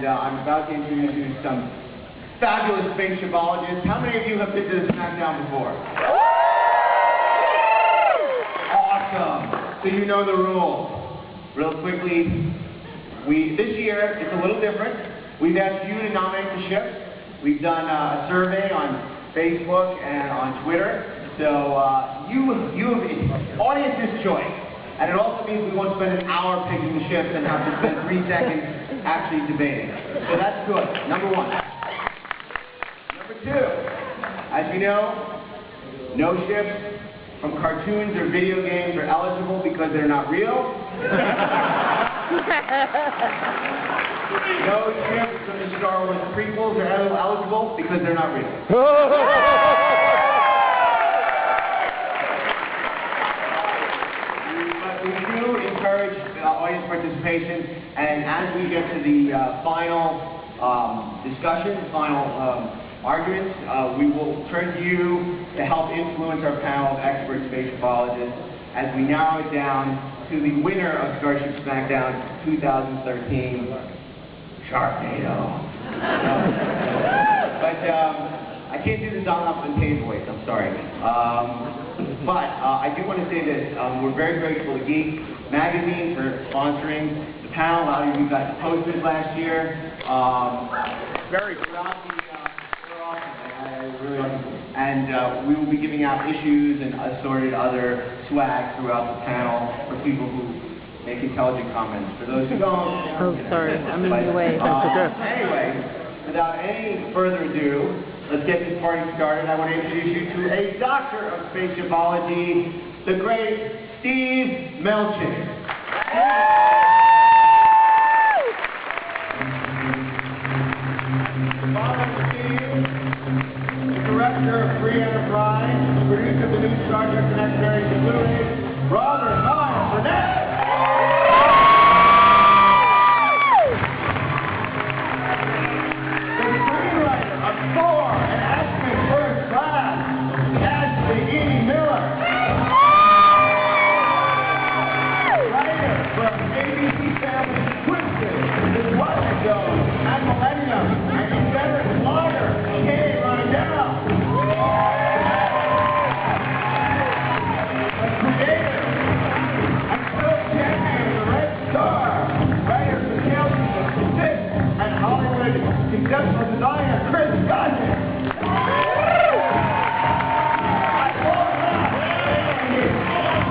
I'm about to introduce you to some fabulous space shipologists. How many of you have been to the Smackdown before? Awesome. So you know the rules. Real quickly, this year it's a little different. We've asked you to nominate the ships. We've done a survey on Facebook and on Twitter. So you have audience's choice. And it also means we won't spend an hour picking the ships and have to spend 3 seconds actually debating. So that's good, number one. Number two, as you know, no ships from cartoons or video games are eligible because they're not real. No ships from the Star Wars prequels are eligible because they're not real. We do encourage audience participation, and as we get to the final discussion, final arguments, we will turn to you to help influence our panel of expert space shipologists as we narrow it down to the winner of Starship Smackdown 2013, Sharknado. But I can't do the Don Up and Page voice, I'm sorry. But I do want to say this, we're very grateful to Geek Magazine for sponsoring the panel. A lot of you got the posters last year. Very throughout the and we will be giving out issues and assorted other swag throughout the panel for people who make intelligent comments. For those who don't... Oh, sorry, I'm in your way. Anyway, without any further ado, let's get this party started. I want to introduce you to a doctor of space shipology, the great Steve Melching. Director of Free Enterprise, producer of the new Star Trek The Next Generation Blu-ray, Robert Miles Burnett. The screenwriter of Thor and X-Men First Class, Ashley E. Miller. Writer from ABC Family Twisted, The Twilight Zone, and Millennium, and Confederate Slaughter, Kay Rondell. Conceptual designer, Chris Gossett.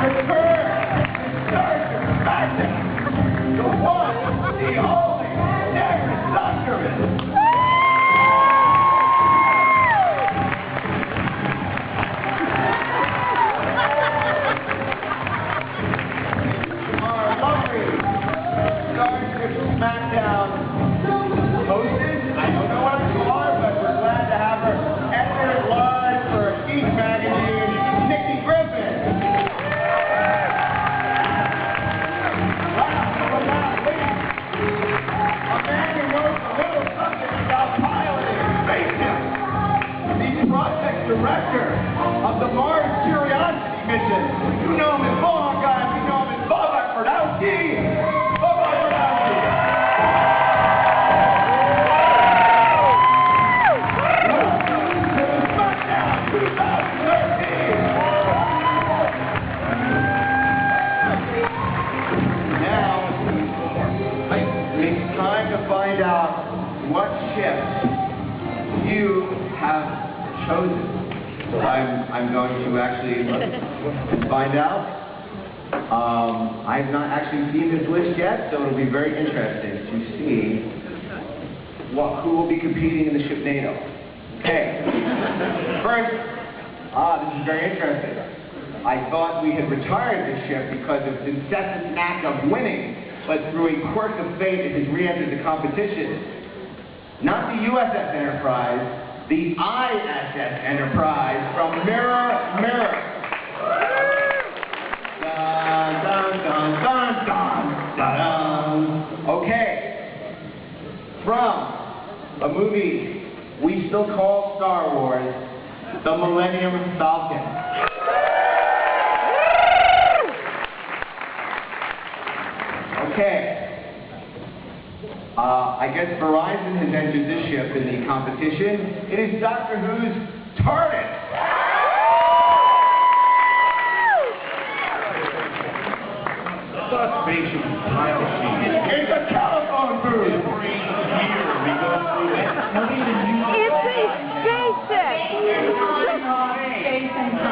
Return to Starship Smackdown, the one, the only, never Suckerman. Our lovely Starship Smackdown hostess. I don't know what I call her, but we're glad to have her editor-at-large for Geek Magazine, Nikki Griffin. Last but not least, a man who knows a little something about piloting spaceships. The project director of the Mars Curiosity mission. You know him as Mohawk Guy, you know him as Bob Brodowski. Find out what ships you have chosen. So I'm going to actually find out. I've not actually seen this list yet, so it'll be very interesting to see who will be competing in the ship NATO. Okay. First, this is very interesting. I thought we had retired this ship because of its incessant knack of winning. But through a quirk of fate, it has re-entered the competition. Not the USS Enterprise, the ISS Enterprise from Mirror, Mirror. Dun, dun, dun, dun, dun, dun, dun. Okay. From a movie we still call Star Wars, the Millennium Falcon. Okay. I guess Verizon has entered this ship in the competition. It is Doctor Who's TARDIS. It's not a spaceship, it's a time machine. It's a telephone booth. Every year we go through it. It's a spaceship!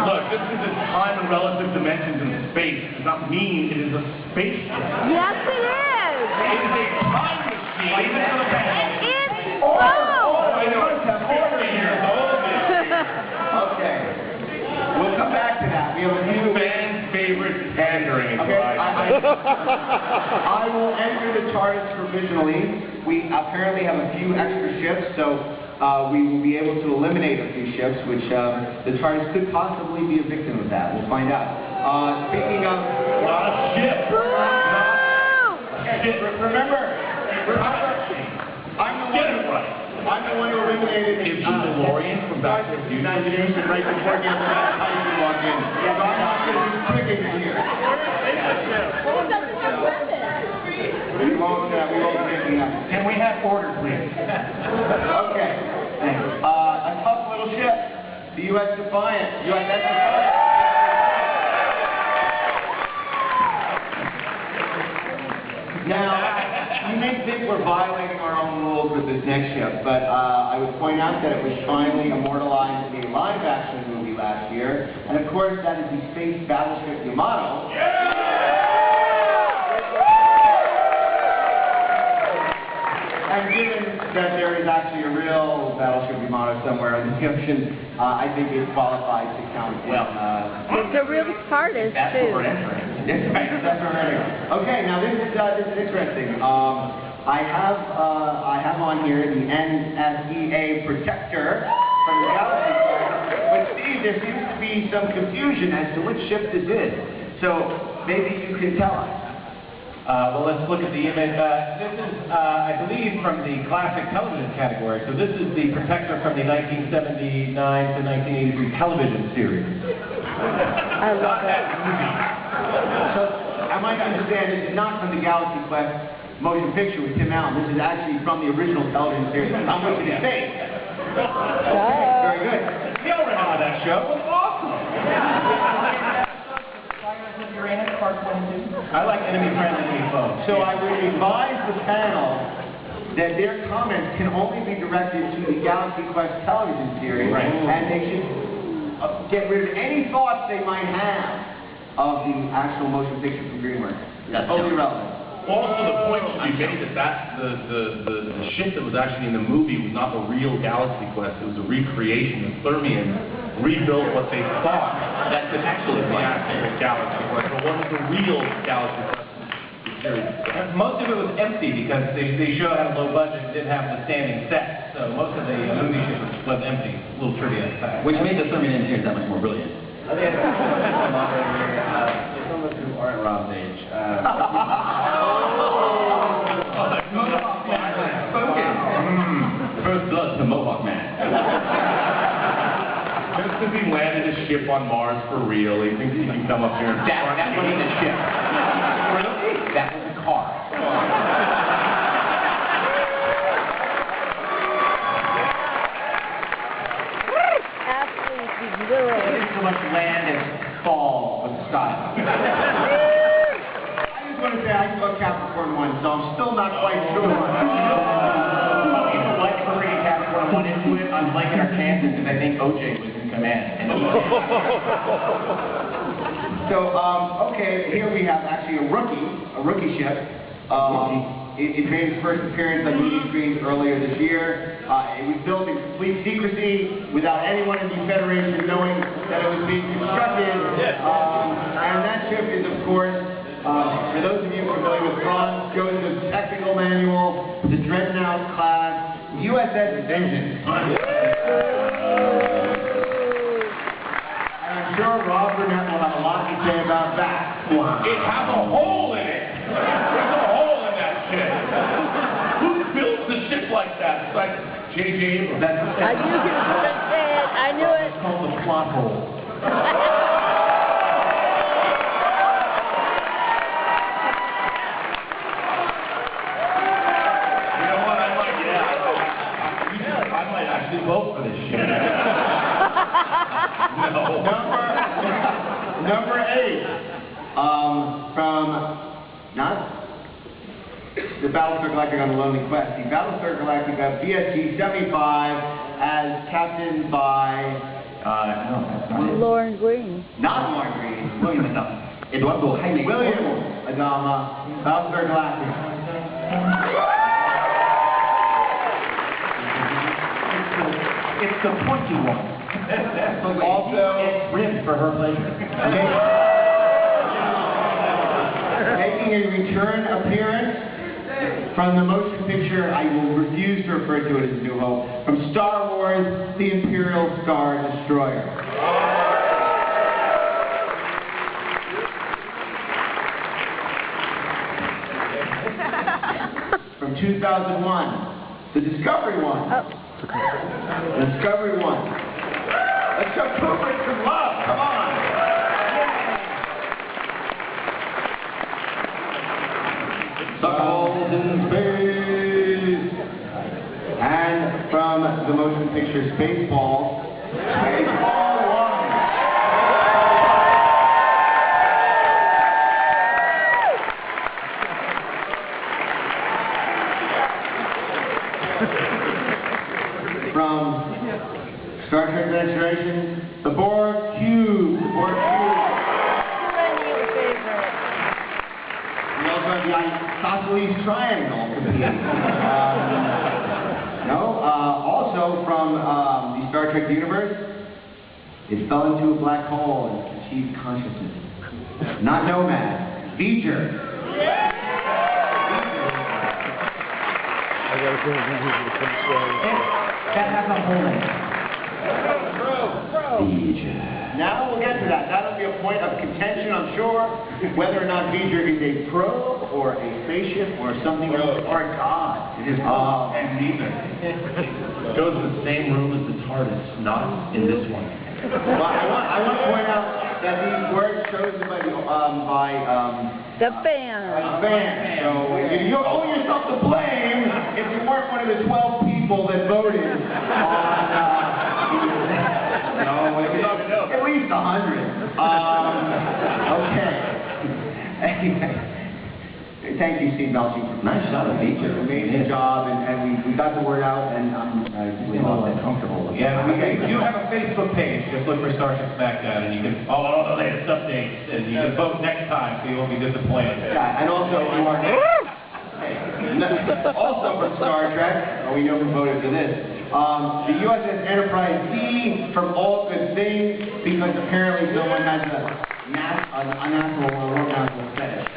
Look, this is a time and relative dimensions in space. It does not mean it is a spaceship. Yes, it is! It is a time machine. It's Oh, both! I know, it's 40 years old. Okay. We'll come back to that. We have a few Fans' favorite pandering. Okay, I will enter the TARDIS provisionally. We apparently have a few extra ships, so we will be able to eliminate a few ships, which the TARDIS could possibly be a victim of that. We'll find out. Speaking of... Not a ship. Remember, I'm the one who eliminated Is the DeLorean from Back to the Future? imagination right before Gavin Tyson walked in. So I'm not going to be tricking you here. We won't be making that. Can we have order, please? Okay. A tough little ship, the U.S. Defiant. USS Defiant. Now, you may think we're violating our own rules with this next ship, but I would point out that it was finally immortalized in a live-action movie last year, and of course that is the space battleship Yamato. And given that there is actually a real battleship Yamato somewhere in the ocean, I think it qualifies to count. Well, It's a real TARDIS, That's too. what we're entering. that's already. Okay, now this is interesting. I have on here the NSEA Protector from the Galaxy Quest, but Steve, there seems to be some confusion as to which ship this is. So maybe you can tell us. Well, let's look at the image. This is, I believe, from the classic television category. So this is the Protector from the 1979 to 1983 television series. I love it. So I might understand this is not from the Galaxy Quest motion picture with Tim Allen. This is actually from the original television series. I'm going to say. Very good. We all remember that show. It was awesome. I like enemy-friendly folks. So I would advise the panel that their comments can only be directed to the Galaxy Quest television series, Right. and they should get rid of any thoughts they might have of the actual motion picture from DreamWorks. That's totally relevant. Also, the point should be made that the ship that was actually in the movie was not the real Galaxy Quest. It was a recreation. The Thermians rebuilt what they thought that could actually be the actual Galaxy Quest, but wasn't the real Galaxy Quest series. Most of it was empty because they show had a low budget and didn't have the standing set. So most of the movie ship was empty. A little trivia fact. Which made the Thermian engineers that much more brilliant. I think it's some of us who aren't Rob's age. First blood to Mohawk Man. Just because he landed a ship on Mars for real, he thinks he can come up here and... That wasn't a ship. Really? That was a car. Absolutely exhilarating. Didn't so much land as fall with style. I just want to say I saw Capricorn 1, so I'm still not quite sure. People like for bringing Capricorn 1 into it. I'm liking our chances because I think OJ was in command. So, okay, here we have actually a rookie ship. It made its first appearance on movie screens earlier this year. It was built in complete secrecy without anyone in the Federation knowing that it was being constructed. And that ship is, of course, for those of you familiar with Franz Joseph's technical manual, the Dreadnought class, USS Vengeance. And I'm sure Rob Burnett will have a lot to say about that. It has a hole in it! There's a hole in that ship! Who builds a ship like that? It's like J.J. Abrams. I knew he was going to say it. I knew it. It's called the plot hole. great. From, not the Battlestar Galactica on the Lonely Quest, the Battlestar Galactica BSG 75 as captained by, no, that's not it. Lauren Green. Not Lauren Green. William Adama. Eduardo Jaime. William Adama, Battlestar Galactica. It's the pointy one. Also, It's ribbed for her pleasure. making a return appearance from the motion picture, I will refuse to refer to it as New Hope, from Star Wars, the Imperial Star Destroyer. From 2001, the Discovery One. Oh. The Discovery One. Let's show Kubrick some love, come on! Suckles in space! And from the motion picture Spaceball, Spaceball 1. From Star Trek Next Generation, the Borg Cube. The Borg Cube. We also have the isosceles triangle competing. Also from the Star Trek universe, it fell into a black hole and achieved consciousness. Not Nomad, V'ger. That has a hole in it. Now we'll get to that. That'll be a point of contention, I'm sure, whether or not V'ger is a probe or a spaceship or something else, or a god. It is and neither. It goes in the same room as the TARDIS, not in this one. Well, I want to point out that these words chosen by the The fan. So you owe yourself the blame if you weren't one of the 12 people that voted on. No, at least 100. Okay. Thank you, Steve Melching. Nice shot of V'ger. Amazing job, and we got the word out, and I'm We're all uncomfortable. Yeah, we do have a Facebook page. Just look for Starship Smackdown, and you can follow all the latest updates, and you can vote next time, so you won't be disappointed. Yeah, and also also from Star Trek, we know who voted for this. The USS Enterprise D from All Good Things, because apparently someone has a unnatural or unnatural fetish.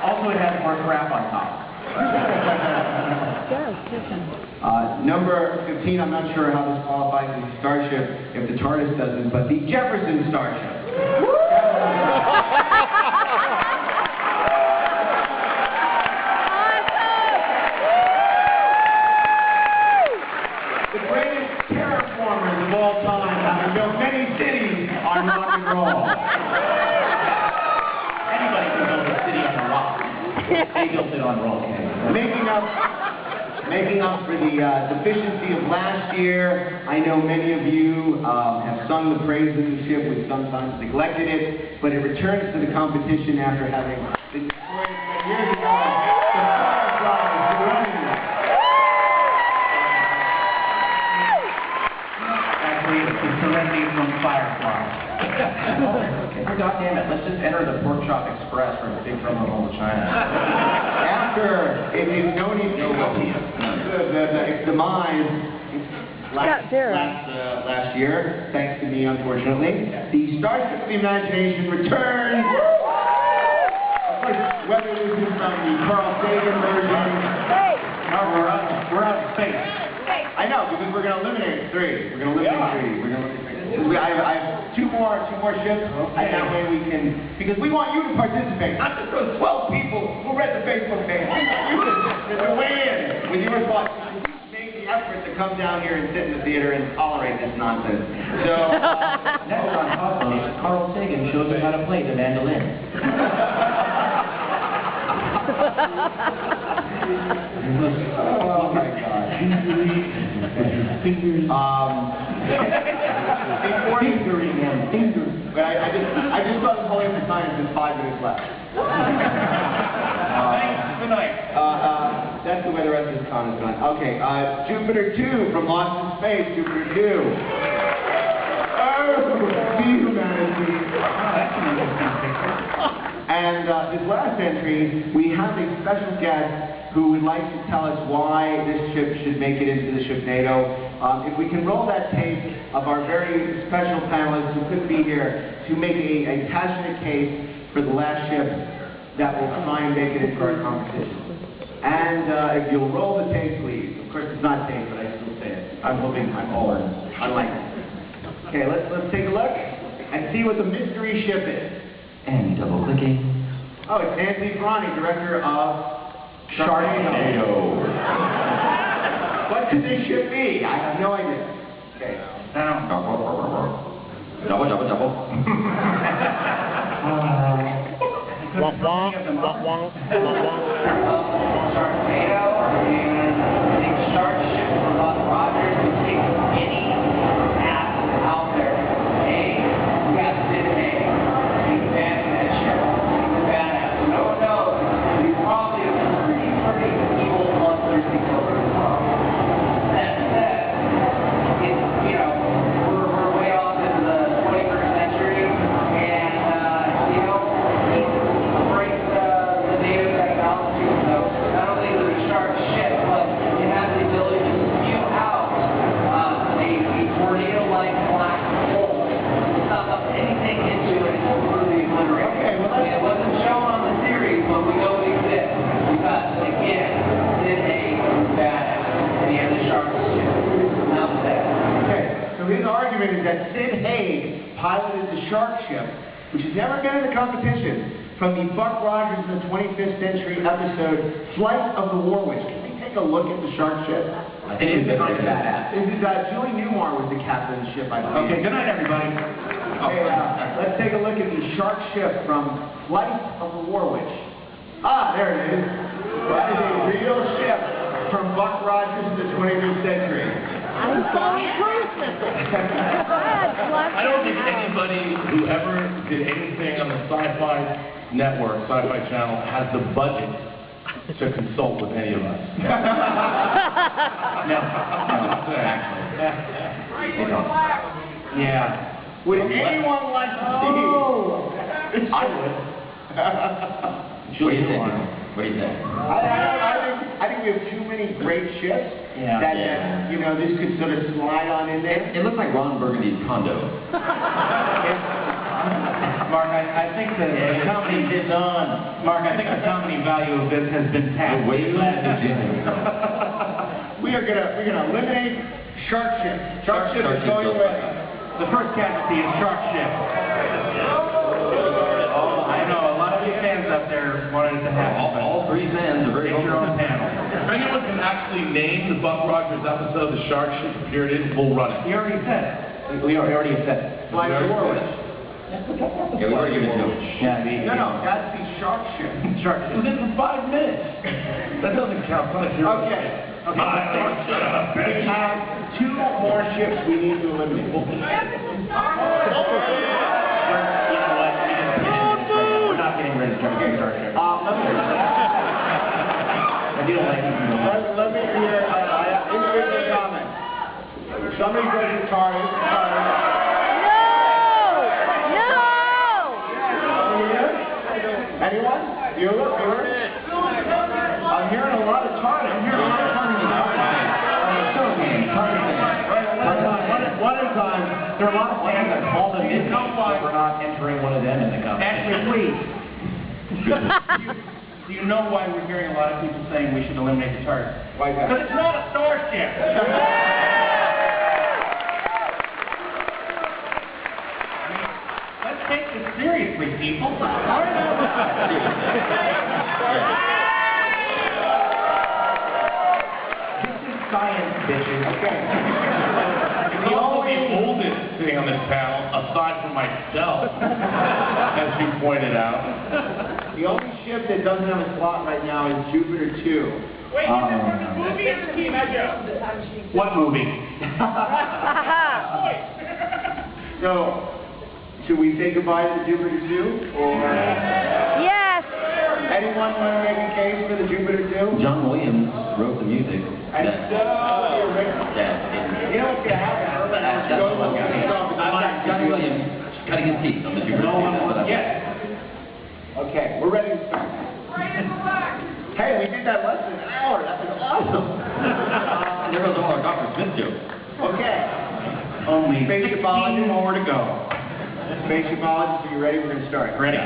Also, it has more crap on top. Number 15, I'm not sure how this qualifies as a Starship if the TARDIS doesn't, but the Jefferson Starship. The greatest terraformers of all time, having built many cities on rock and roll. Anybody can build a city on a rock. They built it on roll. Making up for the deficiency of last year, I know many of you have sung the praises of the ship, which sometimes neglected it, but it returns to the competition after having been destroyed years ago. The Fireflies running. Actually, it's the Serenity from Firefly. Oh, God damn it, let's just enter the Pork Chop Express from Big Trouble in Little China. After its demise last year, thanks to me, unfortunately, the Starship the Imagination returns. Of course, whether this is from the Carl Sagan version, We're out of space. I know, because we're going to eliminate 3. We're going to eliminate 3. I have two more ships, and that way we can, because we want you to participate, not just those 12 people who read the Facebook page. We want you to weigh in with your thoughts. Make the effort to come down here and sit in the theater and tolerate this nonsense. So, Next on Cosmos, Carl Sagan shows us how to play the mandolin. oh my God. Fingering and fingers. But I just got calling up the science. There's 5 minutes left. Thanks. Good night. That's the way the rest of this con is gone. Okay, Jupiter 2 from Lost in Space. Jupiter 2. Oh, humanity. That's an interesting picture. And this last entry, we have a special guest who would like to tell us why this ship should make it into the ship NATO. If we can roll that tape of our very special panelists who couldn't be here to make a passionate case for the last ship that will try and make it into our competition. And if you'll roll the tape, please. Of course, it's not tape, but I still say it. I'm hoping I'm all in. I like it. Okay, let's take a look and see what the mystery ship is. And double clicking. Oh, it's Anthony Ferrani, director of Sharknado. What could this ship be? I have no idea. Okay. Double. Sharknado and the Starship from Rogers who takes any app out there. We got Sid Hay. He's bad in that ship. He's a badass. No one knows. He's probably a pretty evil, bloodthirsty killer as well. That said, it's, we're way off into the 21st century, and, he breaks the native technology. So not only is it a shark ship, but it has the ability to spew out a tornado-like black hole. Suck up anything into it and completely obliterate. Okay, well, it wasn't shown on the series, but we know it exists. Because, again, Sid Hay is badass, and he has a shark ship. Enough said. Okay, so his argument is that Sid Hay piloted the shark ship, which has never been in the competition, from the Buck Rogers in the 25th Century episode, Flight of the War Witch. Can we take a look at the shark ship? I think it's very badass. This is Julie Newmar was the captain of the ship, I believe. Okay, good night, everybody. Okay, let's take a look at the shark ship from Flight of the War Witch. Ah, there it is. That is a real ship from Buck Rogers in the 25th century. I'm so impressed. I don't think anybody who ever did anything on the Sci-Fi Network, Sci-Fi Channel, has the budget to consult with any of us. No, actually. Yeah. Would anyone like to see? I would. What do you think? What do you think? I think we have too many great ships that this could sort of slide on in there. It looks like Ron Burgundy's condo. Mark, I think the comedy Mark, I think the comedy value of this has been tapped. Way We're gonna eliminate shark ship. Shark ship is going away. The first casualty is shark ship. I know, a lot of you fans up there wanted it to happen. All 3 fans are very Take your own open. panel. If anyone can actually name the Buck Rogers episode the shark ship appeared in, we'll run it. You already said it. We already said it. Flight of the War Witch. Yeah, we already given it to him. Yeah, No, that's the shark ship. Shark It was ship. in for 5 minutes. That doesn't count. Okay. We have 2 more ships we need to eliminate. You know what? We're not getting rid of shark ship. I do like it. Let me hear individual comments. Somebody goes to TARDIS. Anyone? Bueller? I'm hearing a lot of TARDIS. One at a time. There are a lot of fans that call them in. We're not entering one of them in the competition. Actually, please. Do you know why we're hearing a lot of people saying we should eliminate the target? Why is that? Because it's not a starship. Let's take this seriously, people. This is science, bitches. Okay. The oldest thing on this panel, aside from myself, as you pointed out. The only ship that doesn't have a slot right now is Jupiter 2. Wait, is it from the movie or the TV show? What movie? So, should we say goodbye to the Jupiter 2? Or Yes. anyone want to make a case for the Jupiter 2? John Williams wrote the music. And the original. You know what's going to happen, Urban? As you go to look at the stuff, it's like John Williams cutting his teeth on the Jupiter. No one wants to get it. Okay, we're ready to start. Hey, we did that less than an hour. That was awesome. There goes all our Dr. Smith jokes. Okay. Only Spaceshipology. 16 more to go. Spaceshipologists, are you ready? We're going to start. Ready.